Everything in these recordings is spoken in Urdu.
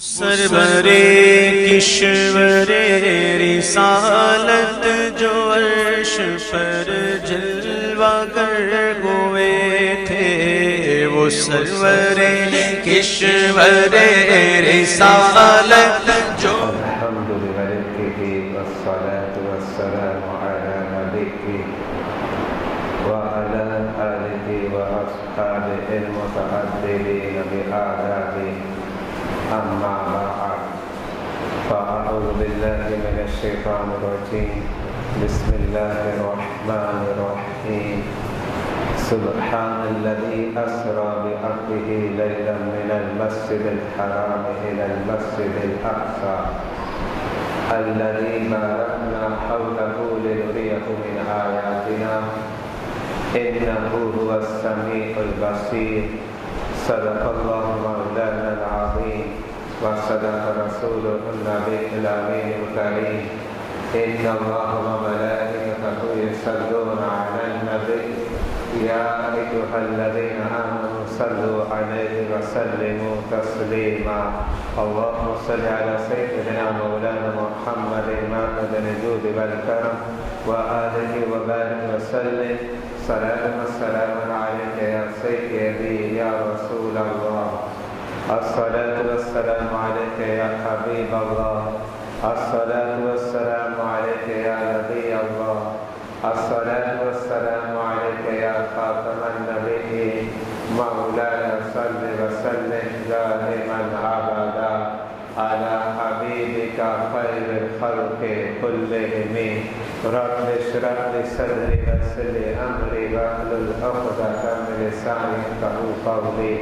سرور کشور رسالت جو عرش پر جلوہ گر ہوئے تھے، وہ سرور کشور رسالت جو الحمد لملكه والصلاة والسلام على ملكه وعلى آله وأصحابه المتأدبين بآدابه، أما بعد، فأعوذ بالله من الشيطان الرجيم. بسم الله الرحمن الرحيم. سبحان الذي أسرى بعبده ليلا من المسجد الحرام إلى المسجد الأقصى الذي باركنا حوله لنريه من آياتنا إنه هو السميع البصير. صدق الله مولانا العظيم وصدق رسوله النبي الأمين الكريم. إن الله وملائكته يصلون على النبي يا أيها الذين آمنوا صلوا عليه وسلموا تسليما. اللهم صل على سيدنا مولانا محمد معدن الجود والكرم وآله وبارك وسلم. صلاة والسلام عليك يا سيدي يا رسول الله. الصلاة والسلام عليك يا حبيب الله. الصلاة والسلام عليك يا نبي الله. الصلاة والسلام عليك يا خاتم النبيين. مولاي صل وسلم دائما أبدا على حبيبك خير الخلق كلهم. رب اشرح لي صدري ويسر لي أمري واحلل عقدة من لساني يفقهوا قولي.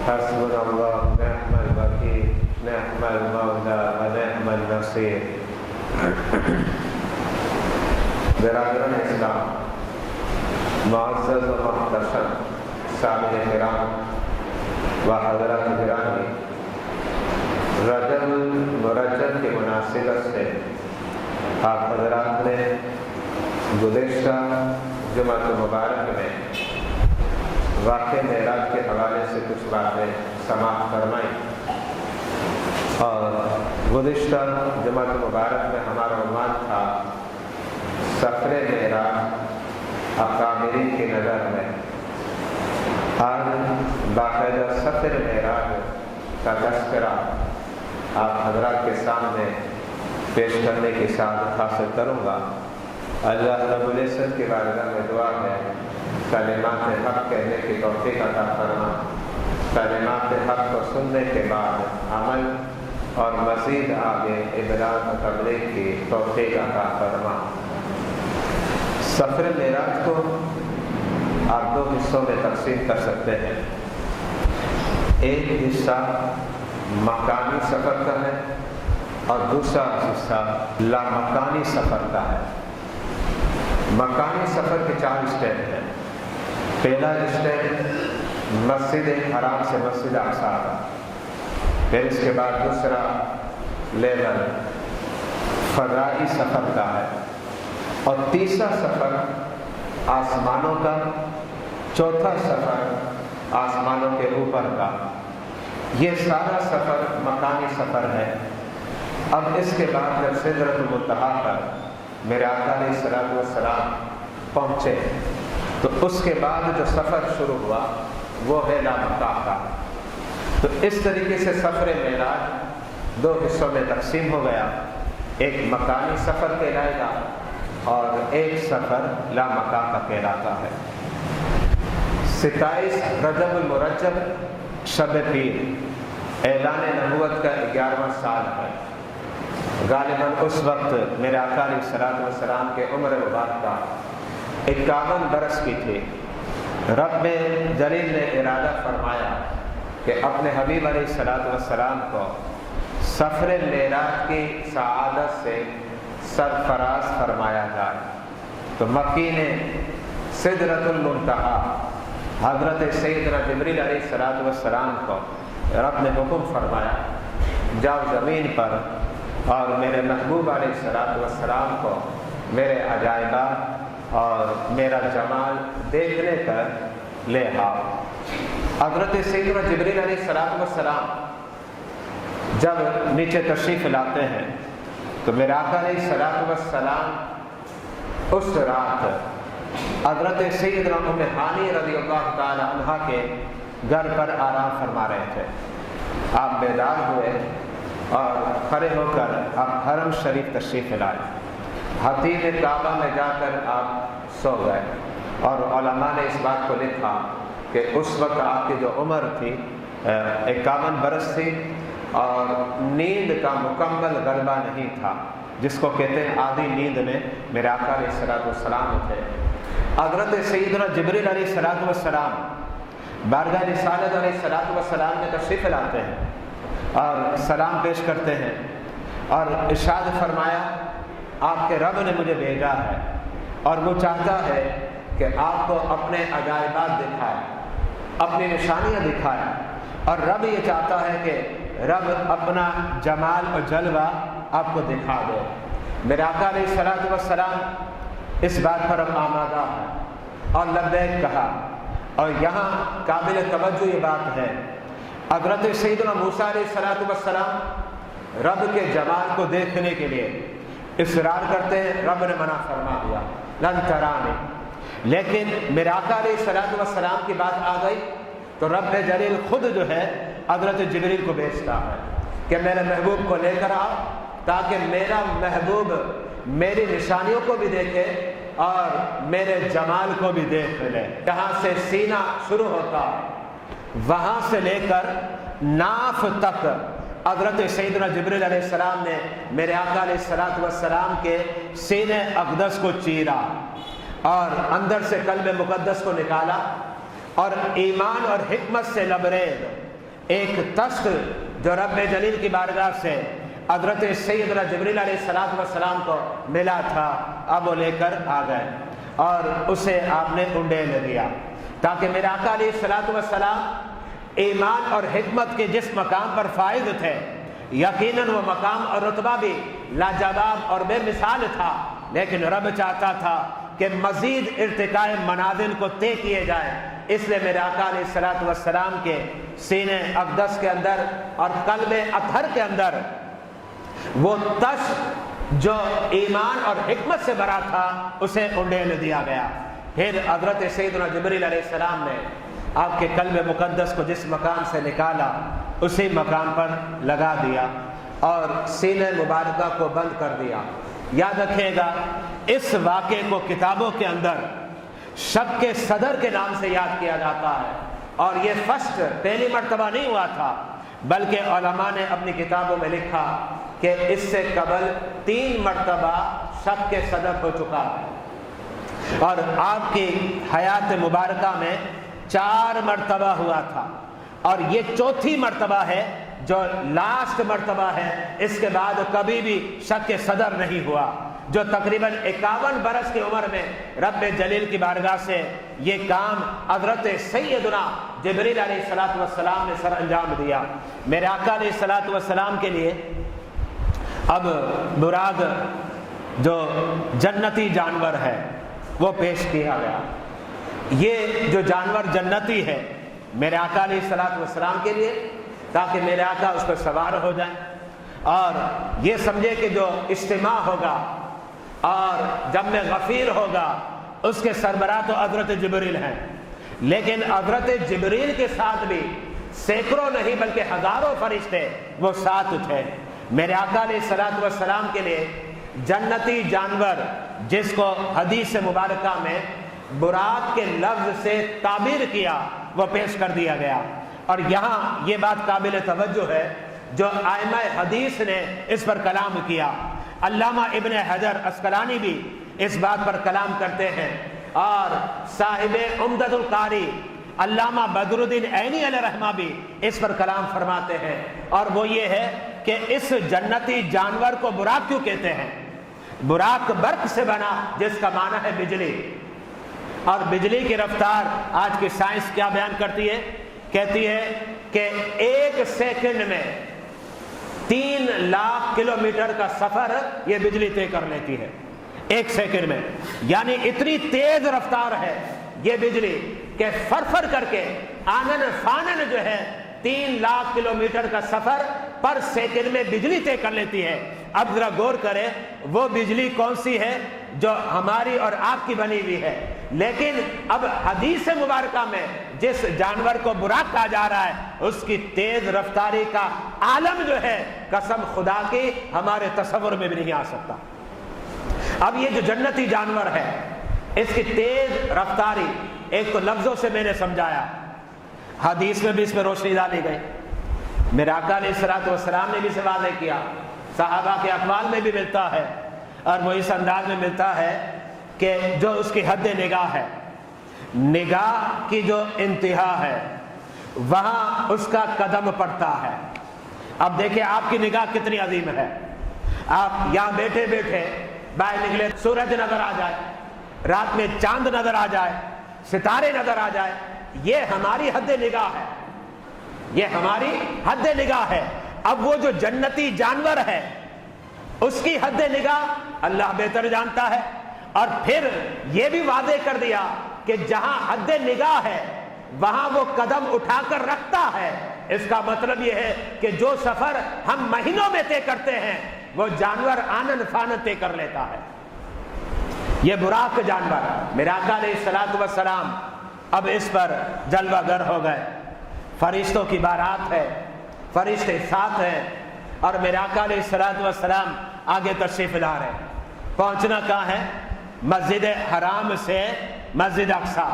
حسبنا الله نعم الوكيل نعم المولى ونعم النصير. برادران اسلام، معزز و محتشم سامعین کرام و حضرات گرامی، رجب المرجب کی مناسبت سے آپ حضرات نے گزشتہ جمعۃ مبارک میں واقع معراج کے حوالے سے کچھ باتیں سماعت فرمائی، اور گزشتہ جمعۃ مبارک میں ہمارا عنوان تھا سفر معراج اکابرین کی نظر میں. آج باقاعدہ سفر معراج کا تذکرہ آپ حضرات کے سامنے پیش کرنے کی سعادت حاصل کروں گا. اللہ رب العزت کی بارگاہ میں دعا ہے کلمات حق کہنے کی توفیق عطا فرما، کلمات حق کو سننے کے بعد عمل اور مزید آگے ابلاغ و تبلیغ کی توفیق عطا فرما. سفر معراج کو آپ دو حصوں میں تقسیم کر سکتے ہیں. ایک حصہ مکانی سفر کا ہے اور دوسرا حصہ لامکانی سفر کا ہے. مکانی سفر کے 4 اسٹیپ ہیں. پہلا اسٹیپ مسجد حرام سے مسجد اقصی کا، پھر اس کے بعد دوسرا لیول فضائی سفر کا ہے، اور تیسرا سفر آسمانوں کا، چوتھا سفر آسمانوں کے اوپر کا. یہ سارا سفر مکانی سفر ہے. اب اس کے بعد جب سدرۃ المنتہا پر میرے آقا علیہ الصلوۃ والسلام پہنچے تو اس کے بعد جو سفر شروع ہوا وہ ہے لامکہ کا. تو اس طریقے سے سفر معراج 2 حصوں میں تقسیم ہو گیا. ایک مکانی سفر کہلائے گا اور ایک سفر لامکہ کا کہلاتا ہے. 27 رجب المرجب شب پیر اعلان نبوت کا 11واں سال ہے. غالباً اس وقت میرے آقا علیہ الصلوۃ والسلام کے عمر مبارکہ 51 برس کی تھی. رب جلیل نے ارادہ فرمایا کہ اپنے حبیب علیہ الصلوۃ والسلام کو سفر معراج کی سعادت سے سرفراز فرمایا جائے. تو مکی نے سدرۃ المنتہا حضرت سیدنا جبریل علیہ الصلوۃ والسلام کو رب نے حکم فرمایا جاؤ زمین پر اور میرے محبوب علیہ الصلوۃ والسلام کو میرے عجائبات اور میرا جمال دیکھنے پر لے آؤ. حضرت سیدنا جبریل علیہ السلام جب نیچے تشریف لاتے ہیں تو میرے آقا علیہ الصلوۃ والسلام اس رات حضرت سیدنا ام ہانی رضی اللہ تعالی عنہ کے گھر پر آرام فرما رہے تھے۔ آپ بیدار ہوئے اور کھڑے ہو کر آپ حرم شریف تشریف لائے۔ حتیم کعبہ میں جا کر آپ سو گئے، اور علماء نے اس بات کو لکھا کہ اس وقت آپ کی جو عمر تھی 51 برس تھی، اور نیند کا مکمل غلبہ نہیں تھا، جس کو کہتے ہیں آدھی نیند میں میرے آقا علیہ الصلوۃ والسلام تھے۔ حضرت سیدنا جبریل علیہ الصلوۃ والسلام بارگاہ رسالت علیہ الصلوۃ والسلام میں تشریف لاتے ہیں اور سلام پیش کرتے ہیں، اور ارشاد فرمایا آپ کے رب نے مجھے بھیجا ہے اور وہ چاہتا ہے کہ آپ کو اپنے عجائبات دکھائے، اپنی نشانیاں دکھائے، اور رب یہ چاہتا ہے کہ رب اپنا جمال اور جلوہ آپ کو دکھا دے۔ میرے آقا علیہ الصلوۃ والسلام اس بات پر اب آمادہ ہے اور لبیک کہا۔ اور یہاں قابل توجہ یہ بات ہے، حضرت سیدنا موسیٰ علیہ الصلوۃ والسلام رب کے جمال کو دیکھنے کے لیے اصرار کرتے ہیں، رب نے منع فرما دیا لن ترانی، لیکن میرے آقا علیہ الصلوۃ والسلام کی بات آ گئی تو رب جلیل خود جو ہے حضرت جبریل کو بھیجتا ہے کہ میرے محبوب کو لے کر آؤ، تاکہ میرا محبوب میری نشانیوں کو بھی دیکھے اور میرے جمال کو بھی دیکھ لے۔ جہاں سے سینہ شروع ہوتا وہاں سے لے کر ناف تک حضرت سیدنا جبریل علیہ السلام نے میرے آقا علیہ الصلوۃ والسلام کے سینہ اقدس کو چیرا اور اندر سے قلب مقدس کو نکالا، اور ایمان اور حکمت سے لبریز ایک تخت جو رب جلیل کی بارگاہ سے حضرت سیدنا جبریل علیہ الصلوۃ والسلام کو ملا تھا، اب وہ لے کر آ گئے اور اسے آپ نے انڈیل دیا، تاکہ میرے آقا علیہ الصلوۃ والسلام ایمان اور حکمت کے جس مقام پر فائز تھے، یقیناً وہ مقام اور رتبہ بھی لاجواب اور بے مثال تھا، لیکن رب چاہتا تھا کہ مزید ارتقاء منازل کو طے کیے جائے، اس لیے میرے آقا علیہ الصلوۃ والسلام کے سینہ اقدس کے اندر اور قلب اطہر کے اندر وہ تش جو ایمان اور حکمت سے بھرا تھا اسے انڈیل دیا گیا۔ پھر حضرت سیدنا جبریل علیہ السلام نے آپ کے قلب مقدس کو جس مقام سے نکالا اسی مقام پر لگا دیا اور سینہ مبارکہ کو بند کر دیا۔ یاد رکھیے گا، اس واقعے کو کتابوں کے اندر شب کے صدر کے نام سے یاد کیا جاتا ہے، اور یہ فرسٹ پہلی مرتبہ نہیں ہوا تھا، بلکہ علماء نے اپنی کتابوں میں لکھا کہ اس سے قبل 3 مرتبہ شب کے صدر ہو چکا ہے، اور آپ کی حیات مبارکہ میں 4 مرتبہ ہوا تھا، اور یہ 4تھی مرتبہ ہے جو لاسٹ مرتبہ ہے، اس کے بعد کبھی بھی شب کے صدر نہیں ہوا، جو تقریباً 51 برس کی عمر میں رب جلیل کی بارگاہ سے یہ کام حضرت سیدنا جبریل علیہ الصلوۃ والسلام نے سر انجام دیا۔ میرے آقا علیہ الصلوۃ والسلام کے لیے اب براق جو جنتی جانور ہے وہ پیش کیا گیا۔ یہ جو جانور جنتی ہے میرے آقا علیہ الصلوۃ والسلام کے لیے، تاکہ میرے آقا اس پر سوار ہو جائیں اور یہ سمجھے کہ جو اجتماع ہوگا اور جب میں غفیر ہوگا اس کے سربراہ تو حضرت جبریل ہیں، لیکن حضرت جبریل کے ساتھ بھی سینکڑوں نہیں بلکہ ہزاروں فرشتے وہ ساتھ تھے۔ میرے آقا علیہ الصلوۃ والسلام کے لیے جنتی جانور جس کو حدیث مبارکہ میں براق کے لفظ سے تعبیر کیا وہ پیش کر دیا گیا، اور یہاں یہ بات قابل توجہ ہے جو ائمہ حدیث نے اس پر کلام کیا۔ علامہ ابن حجر عسقلانی بھی اس بات پر کلام کرتے ہیں، اور صاحب عمدۃ القاری علامہ بدر الدین عینی علیہ رحمہ بھی اس پر کلام فرماتے ہیں، اور وہ یہ ہے کہ اس جنتی جانور کو براق کیوں کہتے ہیں؟ براق برق سے بنا جس کا معنی ہے بجلی، اور بجلی کی رفتار آج کی سائنس کیا بیان کرتی ہے؟ کہتی ہے کہ 1 سیکنڈ میں 3 لاکھ کلومیٹر کا سفر یہ بجلی طے کر لیتی ہے 1 سیکنڈ میں، یعنی اتنی تیز رفتار ہے یہ بجلی کہ فرفر کر کے آنن فانن جو ہے 3 لاکھ کلومیٹر کا سفر پر سیکنڈ میں بجلی طے کر لیتی ہے۔ اب ذرا غور کریں وہ بجلی کون سی ہے جو ہماری اور آپ کی بنی ہوئی ہے، لیکن اب حدیث مبارکہ میں جس جانور کو براق کہا جا رہا ہے اس کی تیز رفتاری کا عالم جو ہے قسم خدا کی ہمارے تصور میں بھی نہیں آ سکتا۔ اب یہ جو جنتی جانور ہے اس کی تیز رفتاری ایک تو لفظوں سے میں نے سمجھایا، حدیث میں بھی اس میں روشنی ڈالی گئی، میرے آقا علیہ الصلوۃ والسلام نے بھی اسے واضح کیا، صحابہ کے اقوال میں بھی ملتا ہے، اور وہ اس انداز میں ملتا ہے کہ جو اس کی حد نگاہ ہے، نگاہ کی جو انتہا ہے وہاں اس کا قدم پڑتا ہے۔ اب دیکھیں آپ کی نگاہ کتنی عظیم ہے، آپ یہاں بیٹھے بیٹھے باہر نکلے سورج نظر آ جائے، رات میں چاند نظر آ جائے، ستارے نظر آ جائے، یہ ہماری حد نگاہ ہے، یہ ہماری حد نگاہ ہے۔ اب وہ جو جنتی جانور ہے اس کی حد نگاہ اللہ بہتر جانتا ہے، اور پھر یہ بھی واضح کر دیا کہ جہاں حد نگاہ ہے وہاں وہ قدم اٹھا کر رکھتا ہے۔ اس کا مطلب یہ ہے کہ جو سفر ہم مہینوں میں طے کرتے ہیں وہ جانور آنن فانن طے کر لیتا ہے۔ یہ براق جانور، میرے آقا علیہ الصلوۃ والسلام اب اس پر جلوہ گر ہو گئے، فرشتوں کی بارات ہے، فرشتے ساتھ ہیں، اور میرے آقا علیہ الصلوۃ والسلام آگے تشریف لا رہے ہیں۔ پہنچنا کہاں ہے؟ مسجد حرام سے مسجد اقصیٰ،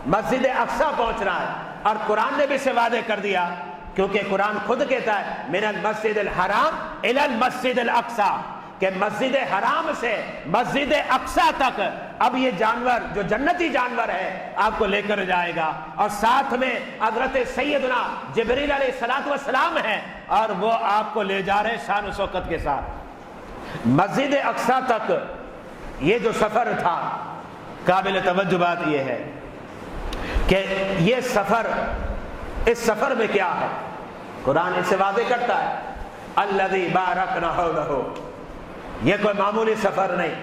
مسجد اقصیٰ پہنچنا ہے، اور قرآن نے بھی اسے واضح کر دیا، کیونکہ قرآن خود کہتا ہے من المسجد الحرام الی المسجد الاقصیٰ، کہ مسجد حرام سے مسجد اقصیٰ تک اب یہ جانور جو جنتی جانور ہے آپ کو لے کر جائے گا، اور ساتھ میں حضرت سیدنا جبریل علیہ الصلوۃ والسلام ہے، اور وہ آپ کو لے جا رہے ہیں شان و شوکت کے ساتھ مسجد اقصیٰ تک۔ یہ جو سفر تھا قابل توجہ بات یہ ہے کہ یہ سفر، اس سفر میں کیا ہے قرآن اسے واضح کرتا ہے، الذی بارکنا حولہ، یہ کوئی معمولی سفر نہیں۔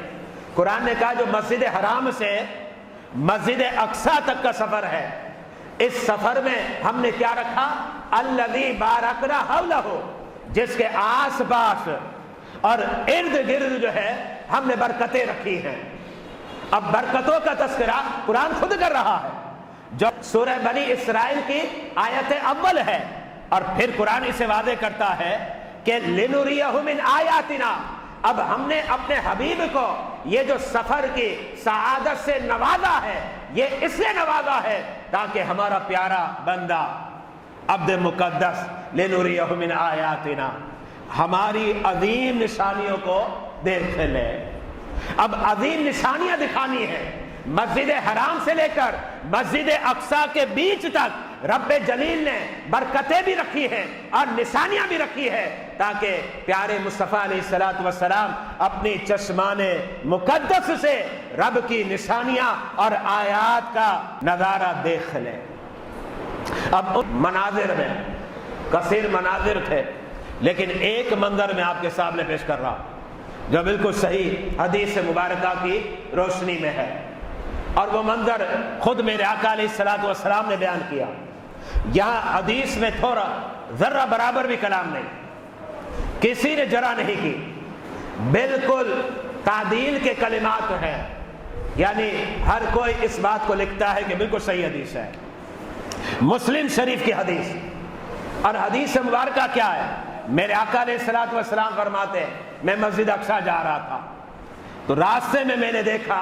قرآن نے کہا جو مسجد حرام سے مسجد اقصیٰ تک کا سفر ہے، اس سفر میں ہم نے کیا رکھا؟ الذی بارکنا حولہ، جس کے آس پاس اور ارد گرد جو ہے ہم نے برکتیں رکھی ہیں۔ اب برکتوں کا تذکرہ قرآن خود کر رہا ہے، جو سورہ بنی اسرائیل کی آیت اول ہے، اور پھر قرآن اسے واضح کرتا ہے کہ لِنُرِيَهُ مِنْ آیاتنا، اب ہم نے اپنے حبیب کو یہ جو سفر کی سعادت سے نوازا ہے، یہ اس لیے نوازا ہے تاکہ ہمارا پیارا بندہ عبد مقدس لِنُرِيَهُ مِنْ آیاتنا ہماری عظیم نشانیوں کو دیکھ لے۔ اب عظیم نشانیاں دکھانی ہے، مسجد حرام سے لے کر مسجد اقصیٰ کے بیچ تک رب جلیل نے برکتیں بھی رکھی ہیں اور نشانیاں بھی رکھی ہے، تاکہ پیارے مصطفیٰ علیہ الصلوۃ والسلام اپنی چشمان مقدس سے رب کی نشانیاں اور آیات کا نظارہ دیکھ لیں۔ اب ان مناظر میں کثیر مناظر تھے، لیکن ایک منظر میں آپ کے سامنے پیش کر رہا جو بالکل صحیح حدیث مبارکہ کی روشنی میں ہے، اور وہ منظر خود میرے آقا علیہ الصلوۃ والسلام نے بیان کیا۔ یہاں حدیث میں تھوڑا ذرہ برابر بھی کلام نہیں، کسی نے جرح نہیں کی، بالکل تعدیل کے کلمات ہیں، یعنی ہر کوئی اس بات کو لکھتا ہے کہ بالکل صحیح حدیث ہے۔ مسلم شریف کی حدیث، اور حدیث مبارکہ کیا ہے؟ میرے آقا علیہ الصلوۃ والسلام فرماتے ہیں میں مسجد اقصیٰ جا رہا تھا تو راستے میں میں نے دیکھا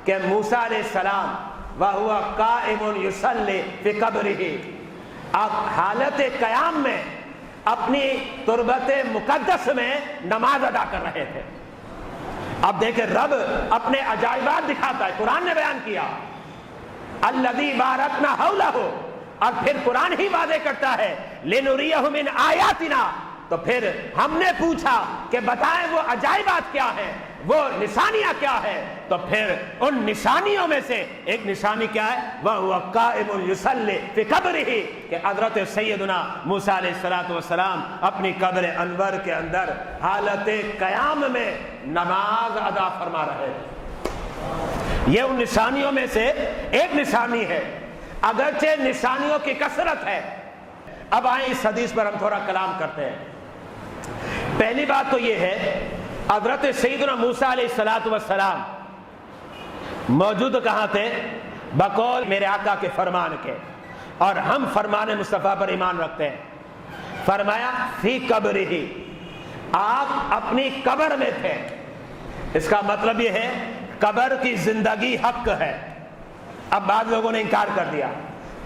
کہ موسیٰ علیہ السلام وَهُوَ قَائِمٌ يُصَلِّي فِي قَبْرِهِ، آپ حالت قیام میں اپنی تربت مقدس میں نماز ادا کر رہے تھے۔ اب دیکھیں رب اپنے عجائبات دکھاتا ہے، قرآن نے بیان کیا الذی بارکنا حولہ، اور پھر قرآن ہی واضح کرتا ہے لِنُرِيَهُ مِنْ آیاتنا۔ تو پھر ہم نے پوچھا کہ بتائیں وہ عجائبات کیا ہیں، وہ نشانیاں کیا ہیں؟ تو پھر ان نشانیوں میں سے ایک نشانی کیا ہے؟ وَهُوَ قَائِمٌ يُصَلِّي فِي قَبْرِهِ، کہ حضرت سیدنا موسیٰ علیہ الصلوۃ والسلام اپنی قبر انور کے اندر حالت قیام میں نماز ادا فرما رہے ہیں۔ یہ ان نشانیوں میں سے ایک نشانی ہے، اگرچہ نشانیوں کی کثرت ہے۔ اب آئیں اس حدیث پر ہم تھوڑا کلام کرتے ہیں۔ پہلی بات تو یہ ہے حضرت سیدنا موسیٰ علیہ السلام موجود کہاں تھے؟ بقول میرے آقا کے فرمان کے، اور ہم فرمان مصطفیٰ پر ایمان رکھتے ہیں۔ فرمایا فی قبرہ، آپ اپنی قبر میں تھے۔ اس کا مطلب یہ ہے قبر کی زندگی حق ہے۔ اب بعض لوگوں نے انکار کر دیا،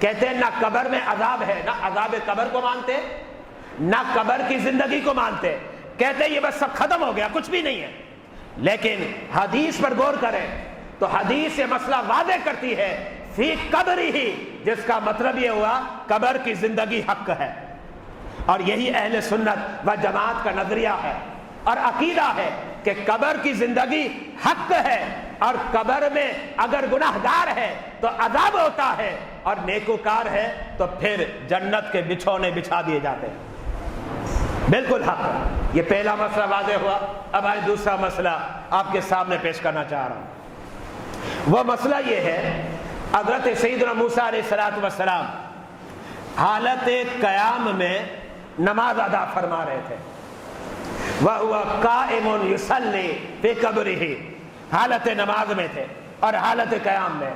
کہتے ہیں نہ قبر میں عذاب ہے، نہ عذاب قبر کو مانتے، نہ قبر کی زندگی کو مانتے، کہتے ہیں یہ بس سب ختم ہو گیا، کچھ بھی نہیں ہے۔ لیکن حدیث پر غور کریں تو حدیث یہ مسئلہ واضح کرتی ہے فی قبرہ، جس کا مطلب یہ ہوا قبر کی زندگی حق ہے۔ اور یہی اہل سنت و جماعت کا نظریہ ہے اور عقیدہ ہے کہ قبر کی زندگی حق ہے، اور قبر میں اگر گناہ گار ہے تو عذاب ہوتا ہے، اور نیکوکار ہے تو پھر جنت کے بچھونے بچھا دیے جاتے ہیں۔ بالکل حق۔ یہ پہلا مسئلہ واضح ہوا۔ اب آج دوسرا مسئلہ آپ کے سامنے پیش کرنا چاہ رہا ہوں۔ وہ مسئلہ یہ ہے حضرت سیدنا موسیٰ علیہ السلام حالت قیام میں نماز ادا فرما رہے تھے۔ وَهُوَ قَائِمٌ يُصَلِّي فِي قَبْرِهِ، حالت نماز میں تھے اور حالت قیام میں،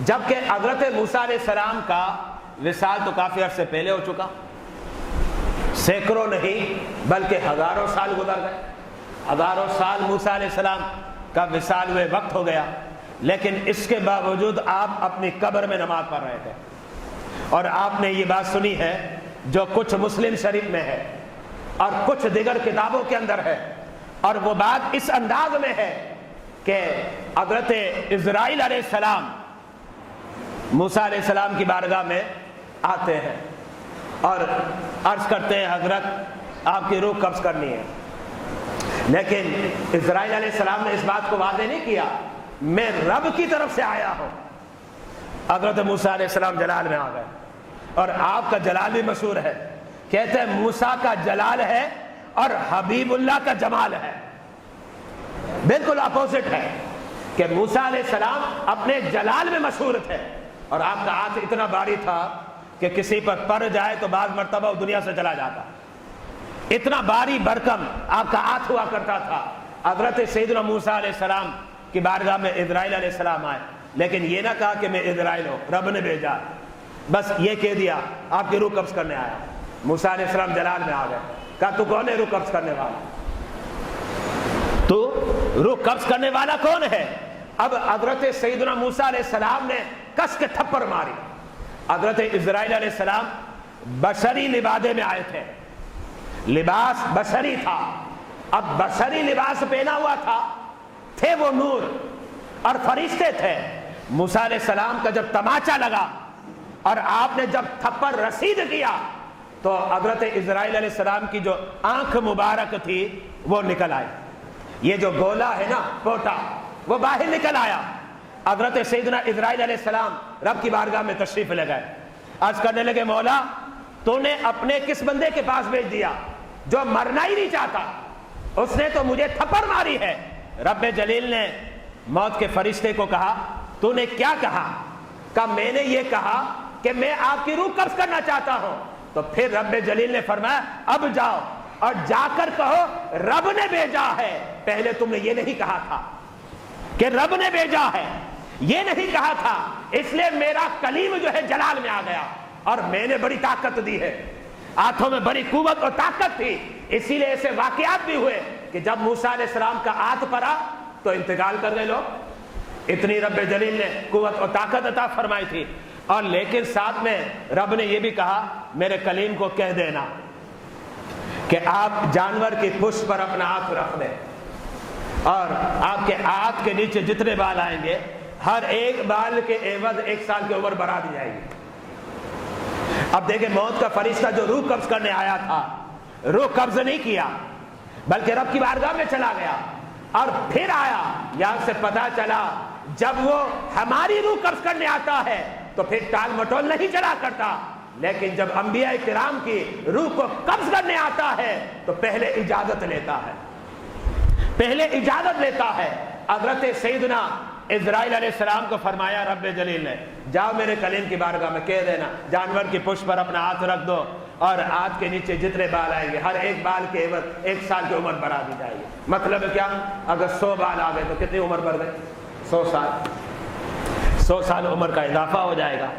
جبکہ حضرت موسیٰ علیہ السلام کا وصال تو کافی عرصے پہلے ہو چکا، سینکڑوں نہیں بلکہ ہزاروں سال گزر گئے، ہزاروں سال موسیٰ علیہ السلام کا وصال ہوئے وقت ہو گیا، لیکن اس کے باوجود آپ اپنی قبر میں نماز پڑھ رہے تھے۔ اور آپ نے یہ بات سنی ہے جو کچھ مسلم شریف میں ہے اور کچھ دیگر کتابوں کے اندر ہے، اور وہ بات اس انداز میں ہے کہ حضرت اسرائیل علیہ السلام موسیٰ علیہ السلام کی بارگاہ میں آتے ہیں اور عرض کرتے ہیں حضرت آپ کی روح قبض کرنی ہے، لیکن اسرائیل علیہ السلام نے اس بات کو واضح نہیں کیا میں رب کی طرف سے آیا ہوں۔ حضرت موسیٰ علیہ السلام جلال میں آ گئے، اور آپ کا جلال بھی مشہور ہے، کہتے ہیں موسیٰ کا جلال ہے اور حبیب اللہ کا جمال ہے۔ بالکل اپوزٹ ہے کہ موسیٰ علیہ السلام اپنے جلال میں مشہور تھے، اور آپ کا ہاتھ اتنا بھاری تھا کہ کسی پر پڑ جائے تو بعض مرتبہ وہ دنیا سے چلا جاتا، اتنا بھاری بھرکم آپ کا ہاتھ ہوا کرتا تھا۔ حضرت سیدنا موسیٰ علیہ السلام کی بارگاہ میں اسرائیل علیہ السلام آئے، لیکن یہ نہ کہا کہ میں اسرائیل ہوں، رب نے بھیجا، بس یہ کہہ دیا آپ کی روح قبض کرنے آیا۔ موسیٰ علیہ السلام جلال میں آ گئے، کہا تو کون ہے روح قبض کرنے والا؟ تو روح قبض کرنے والا کون ہے؟ اب حضرت سیدنا موسیٰ علیہ السلام نے کس کے تھپڑ ماری۔ حضرت اسرائیل علیہ السلام بشری لبادے میں آئے تھے، لباس بشری تھا، اب بشری لباس پہنا ہوا تھا، تھے وہ نور اور فرشتے تھے۔ موسیٰ علیہ السلام کا جب تماچا لگا اور آپ نے جب تھپڑ رسید کیا تو حضرت اسرائیل علیہ السلام کی جو آنکھ مبارک تھی وہ نکل آئی، یہ جو گولا ہے نا پوٹا وہ باہر نکل آیا۔ حضرت سیدنا اسرائیل علیہ السلام رب کی بارگاہ میں تشریف لے گئے، عرض کرنے لگے مولا تو نے اپنے کس بندے کے پاس بھیج دیا جو مرنا ہی نہیں چاہتا، اس نے تو مجھے تھپڑ ماری ہے۔ رب جلیل نے موت کے فرشتے کو کہا تو نے کیا کہا؟ کہا میں نے یہ کہا کہ میں آپ کی روح قبض کرنا چاہتا ہوں۔ تو پھر رب جلیل نے فرمایا اب جاؤ اور جا کر کہو رب نے بھیجا ہے، پہلے تم نے یہ نہیں کہا تھا کہ رب نے بھیجا ہے، یہ نہیں کہا تھا، اس لیے میرا کلیم جو ہے جلال میں آ گیا اور میں نے بڑی طاقت دی ہے، ہاتھوں میں بڑی قوت اور طاقت تھی۔ اسی لیے ایسے واقعات بھی ہوئے کہ جب موسیٰ علیہ السلام کا ہاتھ پڑا تو انتقال کر گئے لوگ، اتنی رب جلیل نے قوت اور طاقت عطا فرمائی تھی۔ اور لیکن ساتھ میں رب نے یہ بھی کہا میرے کلیم کو کہہ دینا کہ آپ جانور کی پشت پر اپنا ہاتھ رکھ دیں، اور آپ کے ہاتھ کے نیچے جتنے بال آئیں گے ہر ایک بال کے عوض 1 سال کی عمر بڑھا دی جائے گی۔ اب دیکھیں موت کا فرشتہ جو روح قبض کرنے آیا تھا، روح قبض نہیں کیا بلکہ رب کی بارگاہ میں چلا گیا اور پھر آیا۔ یہاں سے پتا چلا جب وہ ہماری روح قبض کرنے آتا ہے تو پھر ٹال مٹول نہیں چلا کرتا، لیکن جب انبیاء کرام کی روح کو قبض کرنے آتا ہے تو پہلے اجازت لیتا ہے، پہلے اجازت لیتا ہے۔ حضرت سیدنا اسرائیل علیہ السلام کو فرمایا رب جلیل نے جاؤ میرے کلیم کی بارگاہ میں کہہ دینا جانور کی پشت پر اپنا ہاتھ رکھ دو، اور ہاتھ کے نیچے جتنے بال آئیں گے ہر ایک بال کے عوض 1 سال کی عمر بڑھا دی جائے گی. مطلب کیا؟ اگر 100 بال آ گئے تو کتنی عمر بڑھ گئی؟ 100 سال. 100 سال عمر کا اضافہ ہو جائے گا.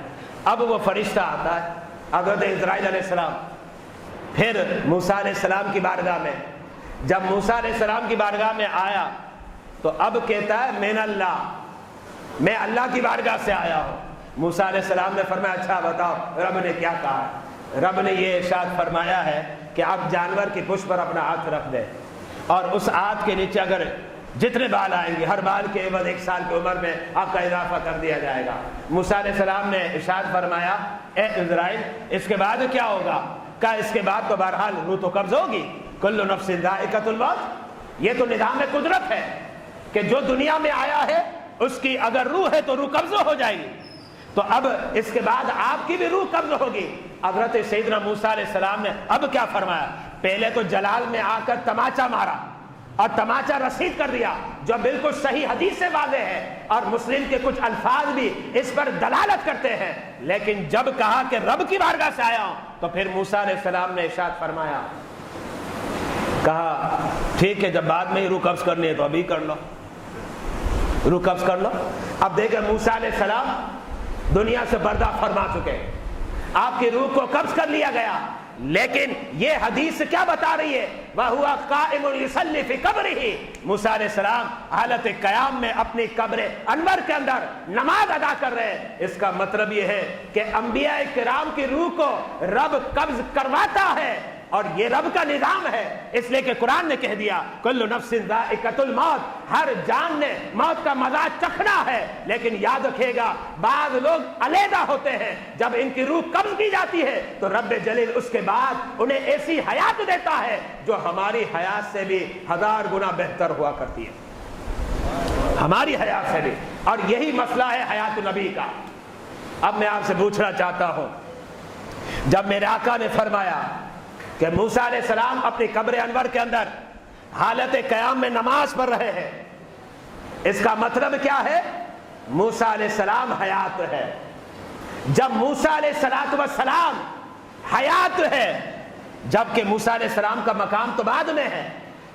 اب وہ فرشتہ آتا ہے حضرت اسرائیل علیہ السلام پھر موسیٰ علیہ السلام کی بارگاہ میں. جب موسیٰ علیہ السلام کی بارگاہ میں آیا تو اب کہتا ہے من اللہ، میں اللہ کی بارگاہ سے آیا ہوں. موسیٰ علیہ السلام نے فرمایا اچھا بتاؤ رب نے کیا کہا؟ رب نے یہ ارشاد فرمایا ہے کہ آپ جانور کی پشت پر اپنا ہاتھ رکھ دیں اور اس ہاتھ کے نیچے اگر جتنے بال آئیں گے ہر بال کے عوض 1 سال کی عمر میں آپ کا اضافہ کر دیا جائے گا. موسیٰ علیہ السلام نے ارشاد فرمایا اے اسرائیل اس کے بعد کیا ہوگا؟ کہا اس کے بعد تو بہرحال روح تو قبض ہوگی. کل نفس ذائقۃ الموت، یہ تو نظام قدرت ہے کہ جو دنیا میں آیا ہے اس کی اگر روح ہے تو روح قبض ہو جائے گی. تو اب اس کے بعد آپ کی بھی روح قبض ہوگی. حضرت سیدنا موسیٰ علیہ السلام نے اب کیا فرمایا؟ پہلے تو جلال میں آ کر تماچا مارا اور تماچا رسید کر دیا جو بالکل صحیح حدیث سے واضح ہے اور مسلم کے کچھ الفاظ بھی اس پر دلالت کرتے ہیں. لیکن جب کہا کہ رب کی بارگاہ سے آیا ہوں تو پھر موسیٰ علیہ السلام نے ارشاد فرمایا، کہا ٹھیک ہے جب بعد میں ہی روح قبض کرنی ہے تو ابھی کر لو، روح قبض کر لو. اب دیکھیں موسیٰ علیہ السلام دنیا سے پردہ فرما چکے، آپ کی روح کو قبض کر لیا گیا. لیکن یہ حدیث کیا بتا رہی ہے؟ وَهُوَ قَائِمٌ يُصَلِّي فِي قَبْرِهِ، موسیٰ علیہ السلام حالت قیام میں اپنی قبر انور کے اندر نماز ادا کر رہے ہیں. اس کا مطلب یہ ہے کہ انبیاء کرام کی روح کو رب قبض کرواتا ہے اور یہ رب کا نظام ہے. اس لیے کہ قرآن نے کہہ دیا کل نفس ذائقۃ الموت، ہر جان نے موت کا مزہ چکھنا ہے. لیکن یاد رکھیے گا بعض لوگ علیحدہ ہوتے ہیں، جب ان کی روح قبض کی جاتی ہے تو رب جلیل اس کے بعد انہیں ایسی حیات دیتا ہے جو ہماری حیات سے بھی 1000 گنا بہتر ہوا کرتی ہے، ہماری حیات سے بھی. اور یہی مسئلہ ہے حیات نبی کا. اب میں آپ سے پوچھنا چاہتا ہوں، جب میرے آقا نے فرمایا کہ موسیٰ علیہ السلام اپنی قبر انور کے اندر حالت قیام میں نماز پڑھ رہے ہیں، اس کا مطلب کیا ہے؟ موسیٰ علیہ السلام حیات ہے. جب موسیٰ علیہ السلام حیات ہے، جبکہ موسیٰ علیہ السلام کا مقام تو بعد میں ہے،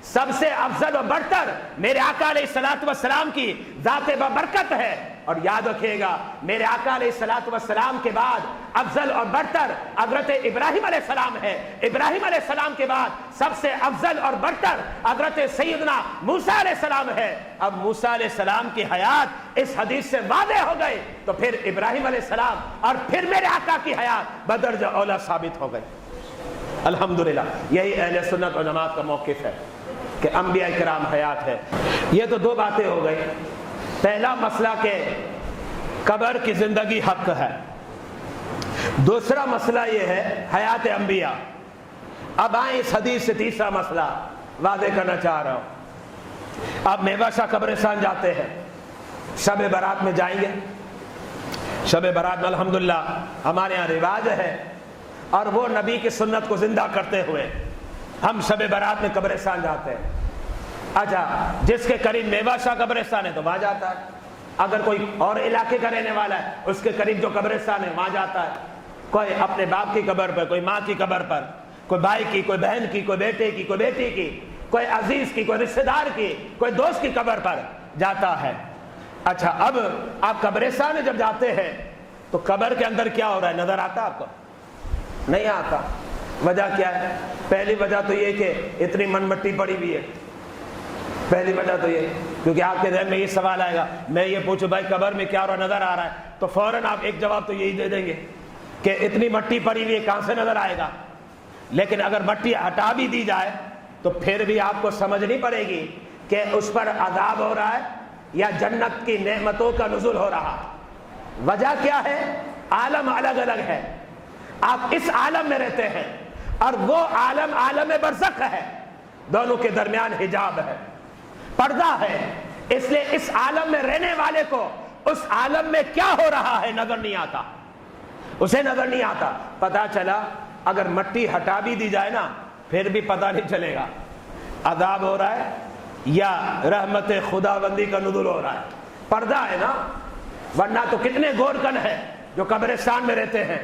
سب سے افضل و برتر میرے آقا علیہ السلام کی ذات ببرکت ہے. اور یاد رکھیے گا میرے آقا علیہ السلام کے بعد افضل اور برتر حضرت ابراہیم علیہ السلام ہے. ابراہیم علیہ السلام کے بعد سب سے افضل اور برتر حضرت سیدنا موسیٰ علیہ السلام ہے. اب موسیٰ علیہ السلام کی حیات اس حدیث سے واضح ہو گئی تو پھر ابراہیم علیہ السلام اور پھر میرے آقا کی حیات بدرجہ اولا ثابت ہو گئی. الحمدللہ یہی اہل سنت و جماعت کا موقف ہے کہ انبیاء کرام حیات ہے. یہ تو 2 باتیں ہو گئی. پہلا مسئلہ کہ قبر کی زندگی حق ہے. دوسرا مسئلہ یہ ہے حیات انبیاء. اب آئیں اس حدیث سے تیسرا مسئلہ واضح کرنا چاہ رہا ہوں. آپ میوہ شاہ قبرستان جاتے ہیں، شب برات میں جائیں گے. شب برات میں الحمدللہ ہمارے یہاں رواج ہے اور وہ نبی کی سنت کو زندہ کرتے ہوئے ہم شب برات میں قبرستان جاتے ہیں. اچھا جس کے قریب میوہ شاہ قبرستان ہے تو وہاں جاتا ہے. اگر کوئی اور علاقے کا رہنے والا ہے اس کے قریب جو قبرستان ہے وہاں جاتا ہے. کوئی اپنے باپ کی قبر پر، کوئی ماں کی قبر پر، کوئی بھائی کی، کوئی بہن کی، کوئی بیٹے کی، کوئی بیٹی کی، کوئی عزیز کی، کوئی رشتہ دار کی، کوئی دوست کی قبر پر جاتا ہے. اچھا اب آپ قبرستان میں جب جاتے ہیں تو قبر کے اندر کیا ہو رہا ہے نظر آتا ہے آپ کو؟ نہیں آتا. وجہ کیا ہے؟ پہلی وجہ تو یہ کہ اتنی من مٹی پڑی ہوئی ہے. پہلی وجہ تو یہ کیونکہ آپ کے ذہن میں یہ سوال آئے گا، میں یہ پوچھوں بھائی قبر میں کیا نظر آ رہا ہے تو فوراً آپ ایک جواب تو یہی دے دیں گے کہ اتنی مٹی پڑی ہوئی ہے کہاں سے نظر آئے گا. لیکن اگر مٹی ہٹا بھی دی جائے تو پھر بھی آپ کو سمجھنی پڑے گی کہ اس پر عذاب ہو رہا ہے یا جنت کی نعمتوں کا نزول ہو رہا. وجہ کیا ہے؟ عالم الگ الگ ہے. آپ اس عالم میں رہتے ہیں اور وہ عالم عالم برزخ ہے. دونوں کے درمیان حجاب ہے، پردہ ہے. اس لیے اس عالم میں رہنے والے کو اس عالم میں کیا ہو رہا ہے نظر نہیں آتا، اسے نظر نہیں آتا. پتا چلا اگر مٹی ہٹا بھی دی جائے نا پھر بھی پتا نہیں چلے گا عذاب ہو رہا ہے یا رحمت خداوندی کا نزول ہو رہا ہے. پردہ ہے نا. ورنہ تو کتنے گورکن ہیں جو قبرستان میں رہتے ہیں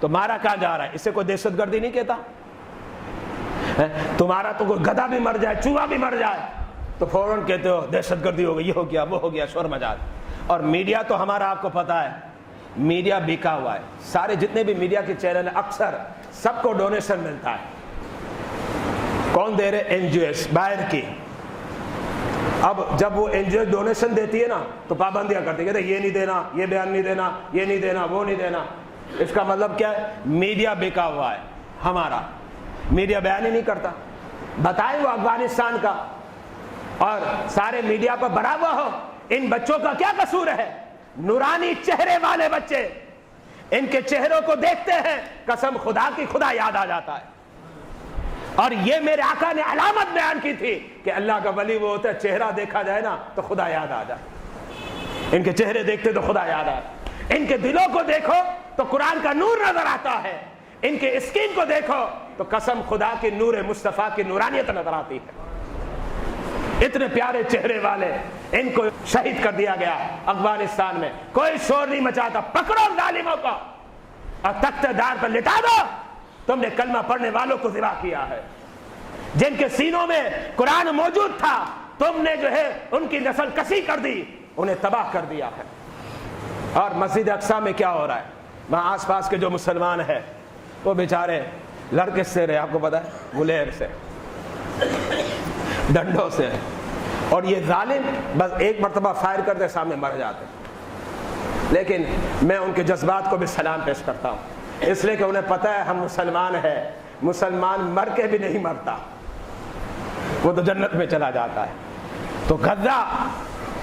تو مارا کہاں جا رہا ہے؟ اسے کوئی دہشت گردی نہیں کہتا؟ تمہارا تو کوئی گدھا بھی مر جائے، چوہا بھی مر جائے تو فوراً کہتے ہو دہشت گردی ہو گئی، یہ ہو گیا، وہ ہو گیا، شور مچا دیا۔ اور میڈیا تو ہمارا آپ کو پتا ہے، میڈیا بکا ہوا ہے۔ سارے جتنے بھی میڈیا کے چینل ہیں اکثر سب کو ڈونیشن ملتا ہے۔ کون دے رہے؟ این جی اوز باہر کی۔ اب جب وہ این جی او ڈونیشن دیتی ہے نا تو پابندیاں کرتی ہے، کہتے یہ نہیں دینا، یہ بیان نہیں دینا، یہ نہیں دینا، وہ نہیں دینا۔ اس کا مطلب کیا ہے؟ میڈیا بکا ہوا ہے ہمارا، میڈیا بیان ہی نہیں کرتا۔ بتائیں وہ افغانستان کا، اور سارے میڈیا پر بڑا ہوا ہو۔ ان بچوں کا کیا قصور ہے؟ نورانی چہرے والے بچے، ان کے چہروں کو دیکھتے ہیں قسم خدا کی خدا یاد آ جاتا ہے۔ اور یہ میرے آقا نے علامت بیان کی تھی کہ اللہ کا ولی وہ ہوتا ہے چہرہ دیکھا جائے نا تو خدا یاد آ جائے۔ ان کے چہرے دیکھتے تو خدا یاد آتا، ان کے دلوں کو دیکھو تو قرآن کا نور نظر آتا ہے، ان کے اسکن کو دیکھو تو قسم خدا کی نور مصطفیٰ کی نورانیت نظر آتی ہے۔ اتنے پیارے چہرے والے، ان کو شہید کر دیا گیا افغانستان میں۔ کوئی شور نہیں مچاتا، پکڑو ظالموں کو اور تخت دار پر لٹا دو۔ تم نے کلمہ پڑھنے والوں کو ذبح کیا ہے، جن کے سینوں میں قرآن موجود تھا، تم نے جو ہے ان کی نسل کسی کر دی، انہیں تباہ کر دیا ہے۔ اور مسجد اقصیٰ میں کیا ہو رہا ہے؟ وہاں آس پاس کے جو مسلمان ہیں وہ بیچارے لڑکے سے رہے، آپ کو پتا ہے، گلیر سے، ڈنڈوں سے، اور یہ ظالم بس ایک مرتبہ فائر کرتے سامنے مر جاتے۔ لیکن میں ان کے جذبات کو بھی سلام پیش کرتا ہوں، اس لیے کہ انہیں پتہ ہے ہم مسلمان ہیں، مسلمان مر کے بھی نہیں مرتا، وہ تو جنت میں چلا جاتا ہے۔ تو غزہ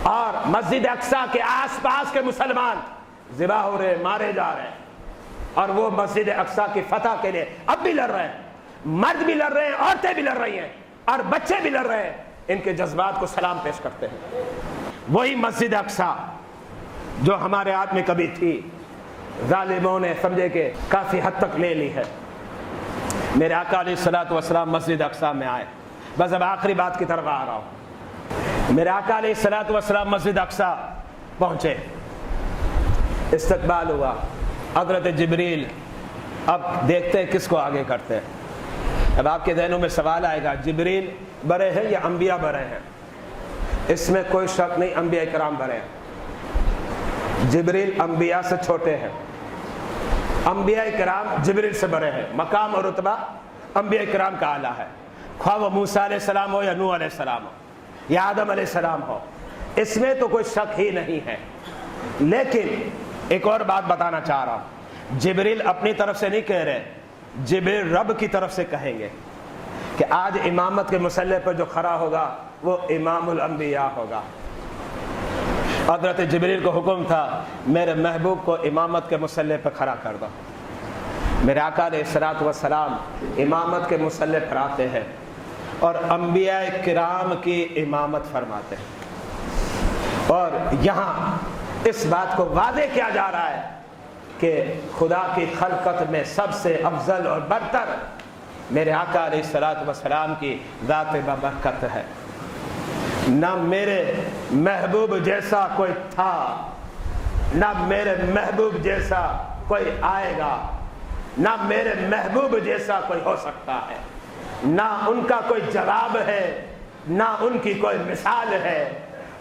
اور مسجد اقصیٰ کے آس پاس کے مسلمان ذبح ہو رہے، مارے جا رہے ہیں، اور وہ مسجد اقصیٰ کی فتح کے لیے اب بھی لڑ رہے ہیں، مرد بھی لڑ رہے ہیں، عورتیں بھی لڑ رہی ہیں، اور بچے بھی لڑ رہے ہیں۔ ان کے جذبات کو سلام پیش کرتے ہیں۔ وہی مسجد اقصیٰ جو ہمارے ہاتھ میں کبھی تھی، ظالموں نے سمجھے کہ کافی حد تک لے لی ہے۔ میرے آقا علیہ الصلوۃ والسلام مسجد اقصیٰ میں آئے، بس اب آخری بات کی طرف آ رہا ہوں۔ میرے آقا علیہ الصلوۃ والسلام مسجد اقصیٰ پہنچے، استقبال ہوا، حضرت جبریل، اب دیکھتے ہیں کس کو آگے کرتے ہیں۔ اب آپ کے ذہنوں میں سوال آئے گا، جبریل بڑے ہیں یا انبیاء بڑے ہیں؟ اس میں کوئی شک نہیں، انبیاء کرام بڑے ہیں۔ جبریل انبیاء سے چھوٹے ہیں، انبیاء کرام جبریل سے بڑے ہیں۔ مقام اور رتبہ انبیاء کرام کا اعلیٰ ہے، خواہ وہ موسیٰ علیہ السلام ہو یا نوح علیہ السلام ہو یا آدم علیہ السلام ہو، اس میں تو کوئی شک ہی نہیں ہے۔ لیکن ایک اور بات بتانا چاہ رہا ہوں، جبریل اپنی طرف سے نہیں کہہ رہے، جبریل رب کی طرف سے کہیں گے کہ آج امامت کے مسلح پر جو کھڑا ہوگا وہ امام الانبیاء ہوگا۔ حضرت جبریل کو حکم تھا میرے محبوب کو امامت کے مسلح پر کھڑا کر دو۔ میرے آقا علیہ الصلوۃ والسلام امامت کے مسلح پر آتے ہیں اور انبیاء کرام کی امامت فرماتے ہیں، اور یہاں اس بات کو واضح کیا جا رہا ہے کہ خدا کی خلقت میں سب سے افضل اور برتر میرے آقا علیہ الصلوۃ والسلام کی ذات بابرکت ہے۔ نہ میرے محبوب جیسا کوئی تھا، نہ میرے محبوب جیسا کوئی آئے گا، نہ میرے محبوب جیسا کوئی ہو سکتا ہے۔ نہ ان کا کوئی جواب ہے، نہ ان کی کوئی مثال ہے۔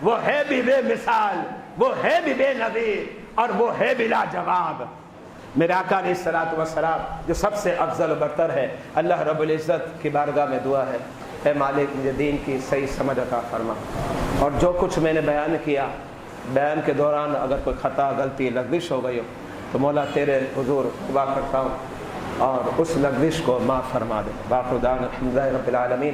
وہ ہے بھی بے مثال، وہ ہے بھی بے نظیر، اور وہ ہے بلا جواب۔ میرے آقا علیہ الصلوۃ والسلام جو سب سے افضل و برتر ہے، اللہ رب العزت کی بارگاہ میں دعا ہے، اے مالک مجھے دین کی صحیح سمجھ عطا فرما، اور جو کچھ میں نے بیان کیا، بیان کے دوران اگر کوئی خطا، غلطی، لغزش ہو گئی ہو تو مولا تیرے حضور دعا کرتا ہوں اور اس لغزش کو معاف فرما دے۔ باقی دعوانا الحمدللہ رب العالمین۔